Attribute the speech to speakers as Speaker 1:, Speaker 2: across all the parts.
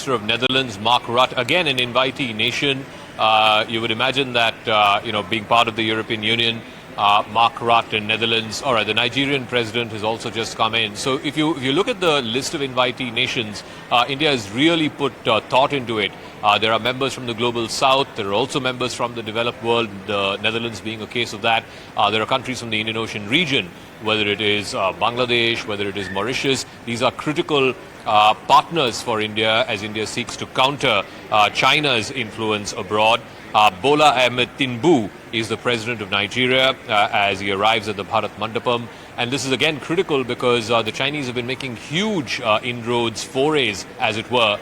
Speaker 1: Minister of Netherlands, Mark Rutte, again an invitee nation. You would imagine that, being part of the European Union, Mark Rutte in Netherlands, all right, the Nigerian president has also just come in. So if you look at the list of invitee nations, India has really put thought into it. There are members from the global south. There are also members from the developed world, the Netherlands being a case of that. There are countries from the Indian Ocean region, whether it is Bangladesh, whether it is Mauritius. These are critical partners for India as India seeks to counter China's influence abroad. Bola Ahmed Tinubu is the president of Nigeria as he arrives at the Bharat Mandapam. And this is again critical because the Chinese have been making huge inroads, forays, as it were,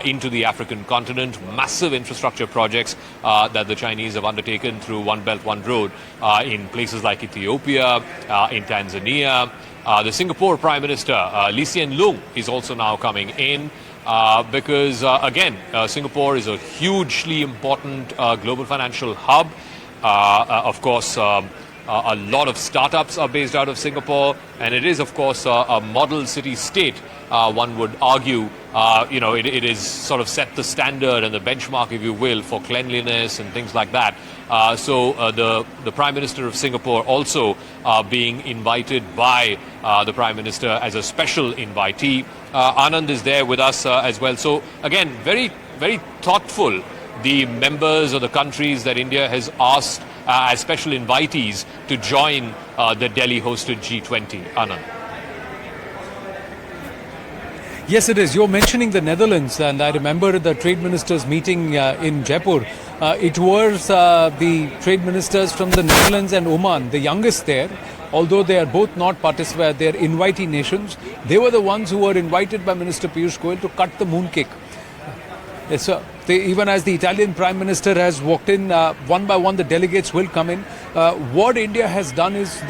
Speaker 1: into the African continent. Massive infrastructure projects that the Chinese have undertaken through One Belt, One Road in places like Ethiopia, in Tanzania. The Singapore Prime Minister, Lee Hsien Loong, is also now coming in. Because, again, Singapore is a hugely important global financial hub. Of course, a lot of startups are based out of Singapore, and it is, of course, a model city-state, one would argue. It is sort of set the standard and the benchmark, if you will, for cleanliness and things like that. So the Prime Minister of Singapore also being invited by the Prime Minister as a special invitee. Anand is there with us as well. So again, very, very thoughtful, the members of the countries that India has asked as special invitees to join the Delhi-hosted G20. Anand.
Speaker 2: Yes, it is. You're mentioning the Netherlands, and I remember the trade ministers meeting in Jaipur. It was the trade ministers from the Netherlands and Oman, the youngest there. Although they are both not participants, they are invitee nations. They were the ones who were invited by Minister Piyush Goyal to cut the mooncake. Yes, sir. Even as the Italian Prime Minister has walked in, one by one the delegates will come in. What India has done is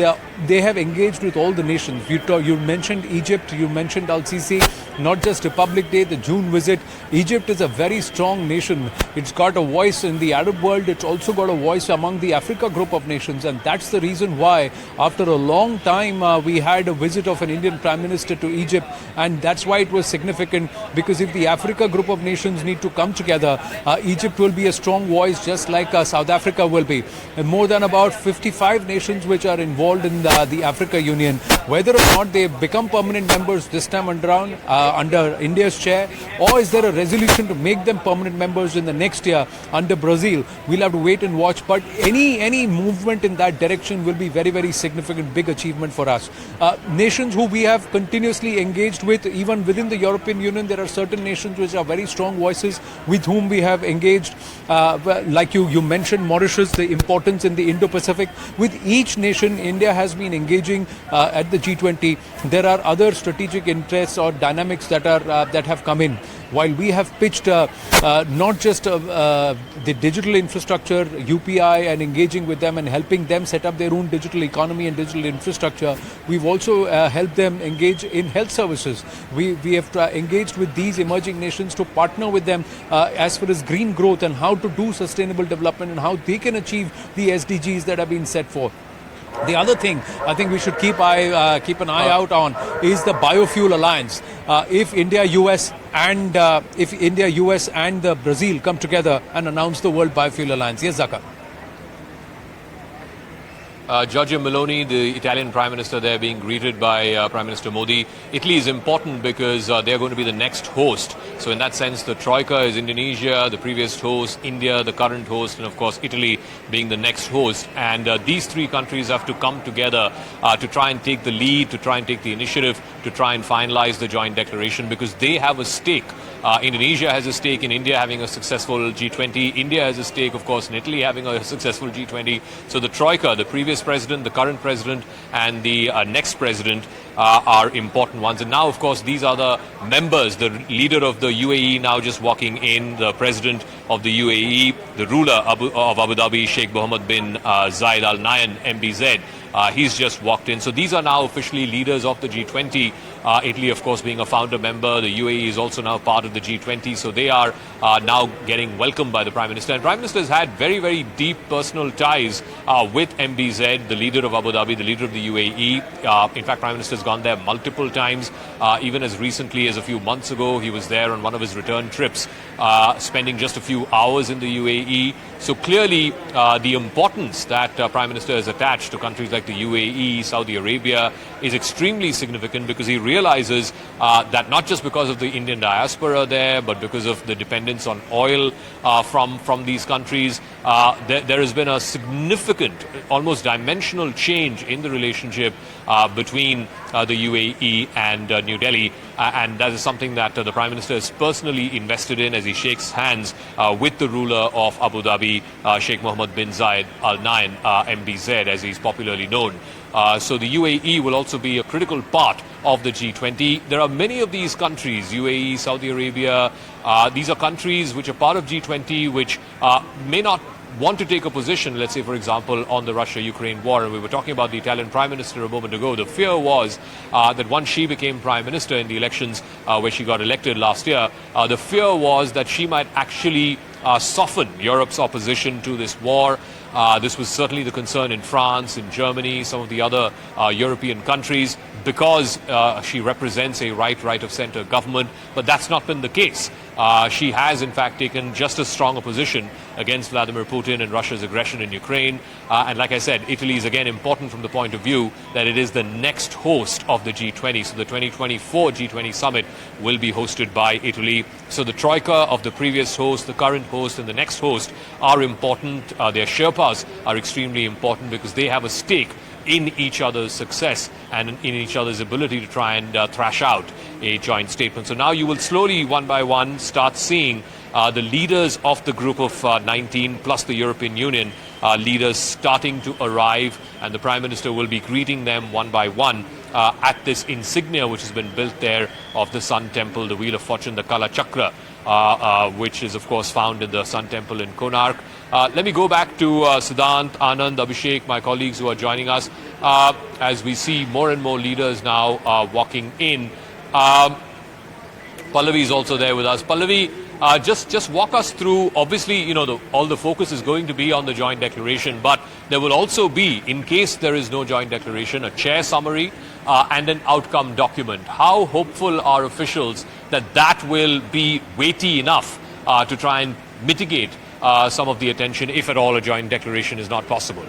Speaker 2: they have engaged with all the nations. You mentioned Egypt, you mentioned Al-Sisi, not just Republic Day, the June visit. Egypt is a very strong nation. It's got a voice in the Arab world. It's also got a voice among the Africa group of nations. And that's the reason why, after a long time, we had a visit of an Indian Prime Minister to Egypt. And that's why it was significant, because if the Africa group of nations need to come together, Egypt will be a strong voice, just like South Africa will be. And more than about 55 nations which are involved in the Africa Union. Whether or not they become permanent members this time around under India's chair, or is there a resolution to make them permanent members in the next year under Brazil, we'll have to wait and watch. But any movement in that direction will be very, very significant, big achievement for us. Nations who we have continuously engaged with, even within the European Union, there are certain nations which are very strong voices with whom we have engaged. Like you mentioned Mauritius, the importance in the Indo-Pacific. With each nation, India has been engaging at the G20. There are other strategic interests or dynamics that have come in. While we have pitched not just the digital infrastructure, UPI, and engaging with them and helping them set up their own digital economy and digital infrastructure, we've also helped them engage in health services. We have engaged with these emerging nations to partner with them as far as green growth and how to do sustainable development and how they can achieve the SDGs that have been set forth. The other thing I think we should keep an eye out on is the Biofuel Alliance. If India, US and Brazil come together and announce the World Biofuel Alliance. Yes, Zaka.
Speaker 1: Giorgia Meloni, the Italian Prime Minister there, being greeted by Prime Minister Modi. Italy is important because they're going to be the next host. So in that sense, the Troika is Indonesia, the previous host, India, the current host, and of course Italy being the next host. And these three countries have to come together to try and take the lead, to try and take the initiative, to try and finalize the joint declaration, because they have a stake. Indonesia has a stake in India having a successful G20. India has a stake, of course, in Italy having a successful G20. So the Troika, the previous president, the current president, and the next president are important ones. And now, of course, these are the members, the leader of the UAE now just walking in, the president of the UAE, the ruler of Abu Dhabi, Sheikh Mohammed bin Zayed Al Nahyan, MBZ. He's just walked in. So these are now officially leaders of the G20. Italy, of course, being a founder member. The UAE is also now part of the G20, so they are now getting welcomed by the Prime Minister. And Prime Minister has had very, very deep personal ties with MBZ, the leader of Abu Dhabi, the leader of the UAE. In fact, Prime Minister has gone there multiple times. Even as recently as a few months ago, he was there on one of his return trips, spending just a few hours in the UAE. So clearly, the importance that Prime Minister has attached to countries like the UAE, Saudi Arabia, is extremely significant, because he realizes that not just because of the Indian diaspora there, but because of the dependence on oil from these countries, there has been a significant, almost dimensional change in the relationship between the UAE and New Delhi. And that is something that the Prime Minister is personally invested in as he shakes hands with the ruler of Abu Dhabi, Sheikh Mohammed bin Zayed Al Nahyan, MBZ, as he's popularly known. So the UAE will also be a critical part of the G20. There are many of these countries, UAE, Saudi Arabia, these are countries which are part of G20, which may not want to take a position, let's say, for example, on the Russia-Ukraine war. And we were talking about the Italian Prime Minister a moment ago. The fear was that once she became Prime Minister in the elections where she got elected last year, the fear was that she might actually soften Europe's opposition to this war. This was certainly the concern in France, in Germany, some of the other European countries, because she represents a right of centre government. But that's not been the case. She has, in fact, taken just as strong a position against Vladimir Putin and Russia's aggression in Ukraine. And like I said, Italy is again important from the point of view that it is the next host of the G20. So the 2024 G20 Summit will be hosted by Italy. So the troika of the previous host, the current host and the next host are important. Their Sherpas are extremely important, because they have a stake in each other's success and in each other's ability to try and thrash out a joint statement. So now you will slowly, one by one, start seeing the leaders of the group of 19 plus the European Union leaders starting to arrive, and the Prime Minister will be greeting them one by one at this insignia which has been built there of the Sun Temple, the Wheel of Fortune, the Kala Chakra, which is of course found in the Sun Temple in Konark. Let me go back to Siddhant, Anand, Abhishek, my colleagues who are joining us, as we see more and more leaders now walking in. Pallavi is also there with us. Pallavi, just walk us through. Obviously, you know, all the focus is going to be on the joint declaration, but there will also be, in case there is no joint declaration, a chair summary and an outcome document. How hopeful are officials that that will be weighty enough to try and mitigate some of the attention, if at all a joint declaration is not possible?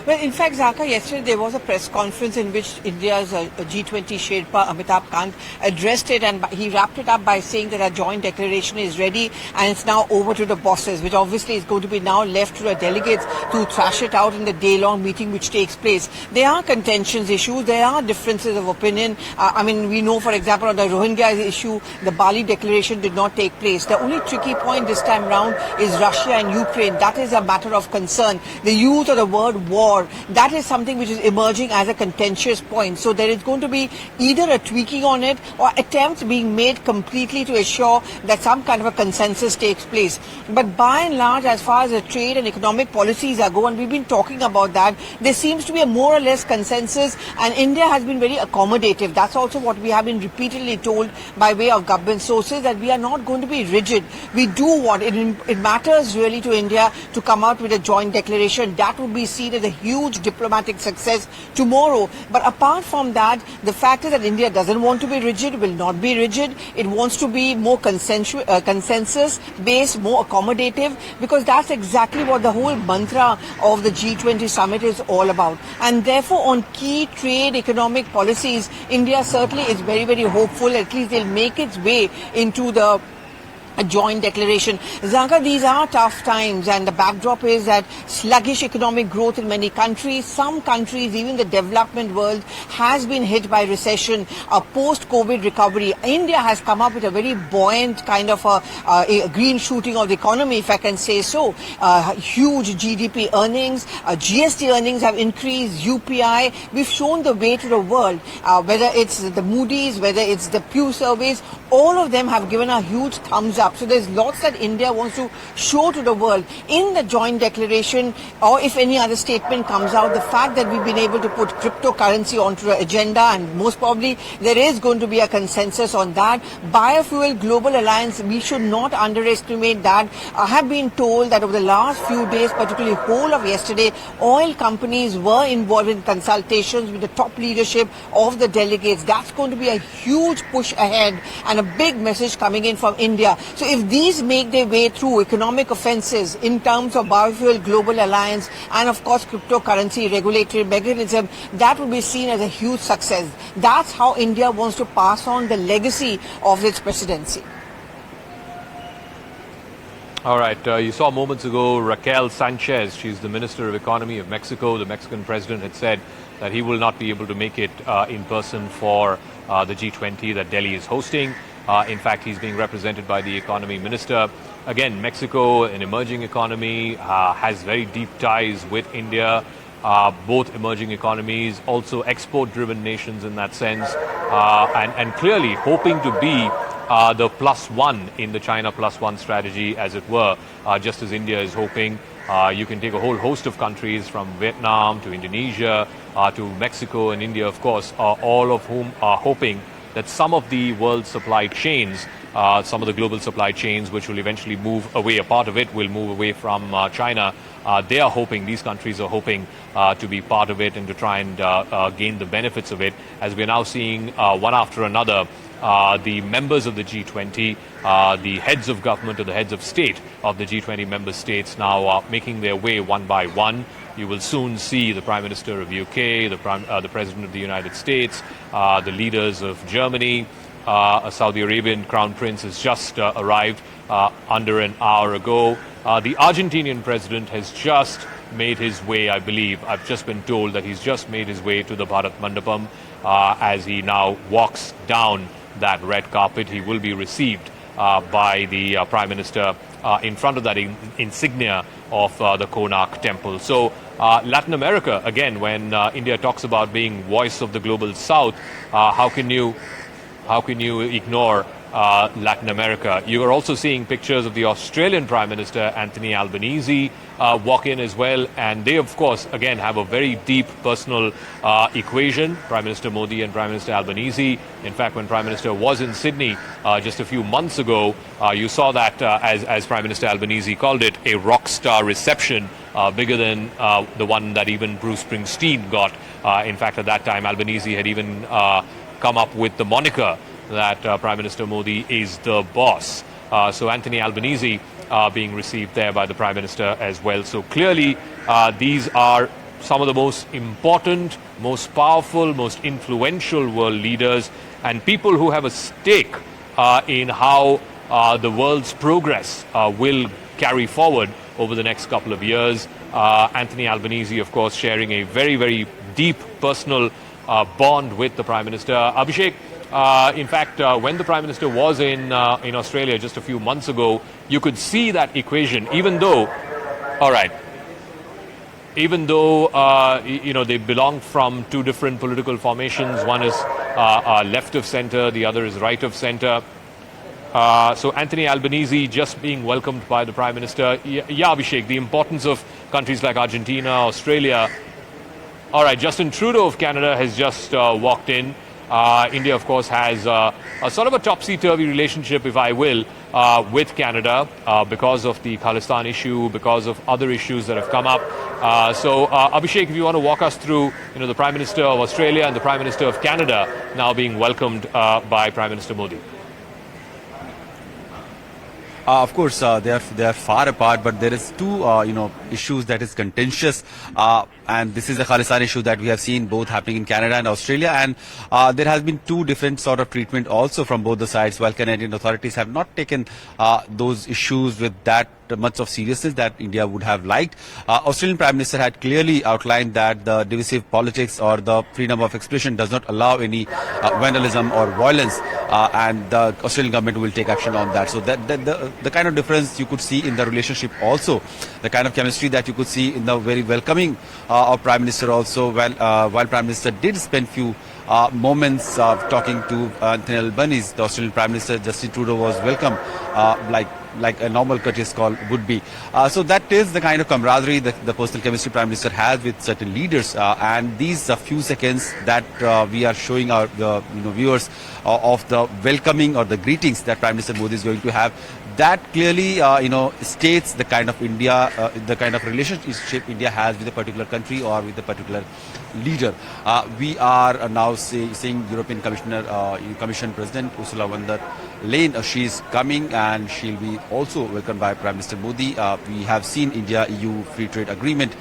Speaker 3: Well, in fact, Zaka, yesterday there was a press conference in which India's G20 Sherpa Amitabh Kant addressed it, and he wrapped it up by saying that a joint declaration is ready and it's now over to the bosses, which obviously is going to be now left to the delegates to thrash it out in the day-long meeting which takes place. There are contentions issues, there are differences of opinion. I mean, we know, for example, on the Rohingya issue, the Bali declaration did not take place. The only tricky point this time round is Russia and Ukraine. That is a matter of concern. The use of the word war, that is something which is emerging as a contentious point. So there is going to be either a tweaking on it or attempts being made completely to assure that some kind of a consensus takes place. But by and large, as far as the trade and economic policies are going, we've been talking about that, there seems to be a more or less consensus, and India has been very accommodative. That's also what we have been repeatedly told by way of government sources, that we are not going to be rigid. We do want, it matters really to India to come out with a joint declaration. That would be seen as a huge diplomatic success tomorrow. But apart from that, the fact is that India doesn't want to be rigid, will not be rigid. It wants to be more consensus-based, more accommodative, because that's exactly what the whole mantra of the G20 Summit is all about. And therefore, on key trade economic policies, India certainly is very, very hopeful. At least they'll make its way into the a joint declaration. Zaka, these are tough times, and the backdrop is that sluggish economic growth in many countries. Some countries, even the development world, has been hit by recession, a post-COVID recovery. India has come up with a very buoyant kind of a green shooting of the economy, if I can say so. Huge GDP earnings, GST earnings have increased, UPI. We've shown the way to the world, whether it's the Moody's, whether it's the Pew surveys, all of them have given a huge thumbs up. up. So there's lots that India wants to show to the world in the joint declaration, or if any other statement comes out, the fact that we've been able to put cryptocurrency onto the agenda, and most probably there is going to be a consensus on that. Biofuel Global Alliance, we should not underestimate that. I have been told that over the last few days, particularly whole of yesterday, oil companies were involved in consultations with the top leadership of the delegates. That's going to be a huge push ahead and a big message coming in from India. So if these make their way through economic offences in terms of Biofuel Global Alliance and of course cryptocurrency regulatory mechanism, that will be seen as a huge success. That's how India wants to pass on the legacy of its presidency.
Speaker 1: All right, you saw moments ago Raquel Sanchez, she's the Minister of Economy of Mexico. The Mexican president had said that he will not be able to make it in person for the G20 that Delhi is hosting. In fact, he's being represented by the economy minister. Again, Mexico, an emerging economy, has very deep ties with India. Both emerging economies, also export-driven nations in that sense, and clearly hoping to be the plus one in the China plus one strategy, as it were, just as India is hoping. You can take a whole host of countries from Vietnam to Indonesia to Mexico and India, of course, all of whom are hoping that some of the world supply chains, some of the global supply chains, which will eventually move away, a part of it will move away from China. They are hoping, these countries are hoping to be part of it and to try and gain the benefits of it, as we're now seeing one after another the members of the G20, the heads of government or the heads of state of the G20 member states now making their way one by one. You will soon see the Prime Minister of UK, the President of the United States, the leaders of Germany. A Saudi Arabian Crown Prince has just arrived under an hour ago. The Argentinian President has just made his way, I believe. I've just been told that he's just made his way to the Bharat Mandapam as he now walks down that red carpet. He will be received by the Prime Minister in front of that insignia of the Konark Temple. So Latin America, again, when India talks about being voice of the global South, how can you ignore Latin America? You are also seeing pictures of the Australian Prime Minister, Anthony Albanese, walk in as well. And they, of course, again, have a very deep personal equation, Prime Minister Modi and Prime Minister Albanese. In fact, when Prime Minister was in Sydney just a few months ago, you saw that, as Prime Minister Albanese called it, a rock star reception, bigger than the one that even Bruce Springsteen got. In fact, at that time, Albanese had even come up with the moniker that Prime Minister Modi is the boss. So Anthony Albanese being received there by the Prime Minister as well. So clearly these are some of the most important, most powerful, most influential world leaders and people who have a stake in how the world's progress will carry forward over the next couple of years. Anthony Albanese, of course, sharing a very, very deep personal bond with the Prime Minister. Abhishek, in fact, when the Prime Minister was in Australia just a few months ago, you could see that equation, even though they belong from two different political formations. One is left of centre, the other is right of centre. So Anthony Albanese just being welcomed by the Prime Minister. Yeah, Abhishek, the importance of countries like Argentina, Australia. All right, Justin Trudeau of Canada has just walked in. India, of course, has a sort of a topsy-turvy relationship, if I will, with Canada because of the Khalistan issue, because of other issues that have come up. So, Abhishek, if you want to walk us through, the Prime Minister of Australia and the Prime Minister of Canada now being welcomed by Prime Minister Modi.
Speaker 4: Of course, they are far apart, but there is two issues that is contentious, and this is the Khalistan issue that we have seen both happening in Canada and Australia, and there has been two different sort of treatment also from both the sides. While Canadian authorities have not taken those issues with that much of seriousness that India would have liked, Australian Prime Minister had clearly outlined that the divisive politics or the freedom of expression does not allow any vandalism or violence, and the Australian government will take action on that. So that the kind of difference you could see in the relationship, also the kind of chemistry that you could see in the very welcoming of Prime Minister also, while Prime Minister did spend few moments talking to Anthony Albanese, the Australian Prime Minister. Justin Trudeau was welcome like a normal courteous call would be. So that is the kind of camaraderie, the personal chemistry Prime Minister has with certain leaders, and these few seconds that we are showing our viewers of the welcoming or the greetings that Prime Minister Modi is going to have, that clearly states the kind of India, the kind of relationship India has with a particular country or with a particular leader. We are now seeing European Commission President Ursula von der Leyen. She is coming and she'll be also welcomed by Prime Minister Modi. We have seen India-EU free trade agreement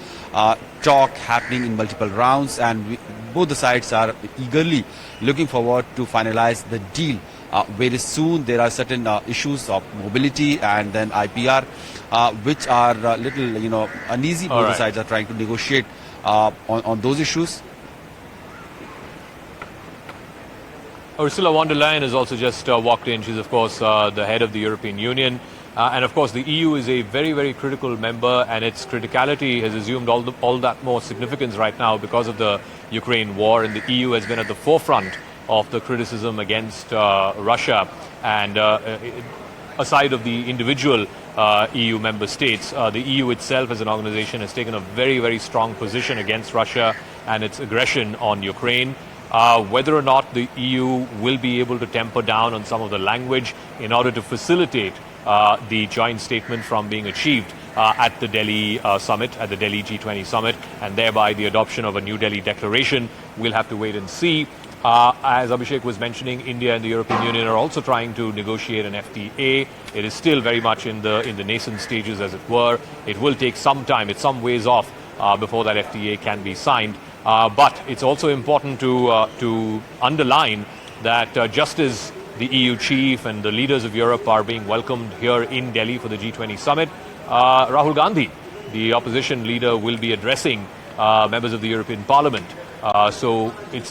Speaker 4: talk happening in multiple rounds, and both the sides are eagerly looking forward to finalize the deal. Very soon. There are certain issues of mobility and then IPR, which are little, uneasy. Both the sides are trying to negotiate on those issues.
Speaker 1: Ursula von der Leyen has also just walked in. She's, of course, the head of the European Union. And, of course, the EU is a very, very critical member, and its criticality has assumed all that more significance right now because of the Ukraine war. And the EU has been at the forefront of the criticism against Russia. And aside of the individual EU member states, the EU itself as an organization has taken a very, very strong position against Russia and its aggression on Ukraine. Whether or not the EU will be able to temper down on some of the language in order to facilitate the joint statement from being achieved at the Delhi summit, at the Delhi G20 summit, and thereby the adoption of a New Delhi declaration, we'll have to wait and see. As Abhishek was mentioning, India and the European Union are also trying to negotiate an FTA. It is still very much in the nascent stages, as it were. It will take some time. It's some ways off before that FTA can be signed. But it's also important to underline that just as the EU chief and the leaders of Europe are being welcomed here in Delhi for the G20 summit, Rahul Gandhi, the opposition leader, will be addressing members of the European Parliament. So it's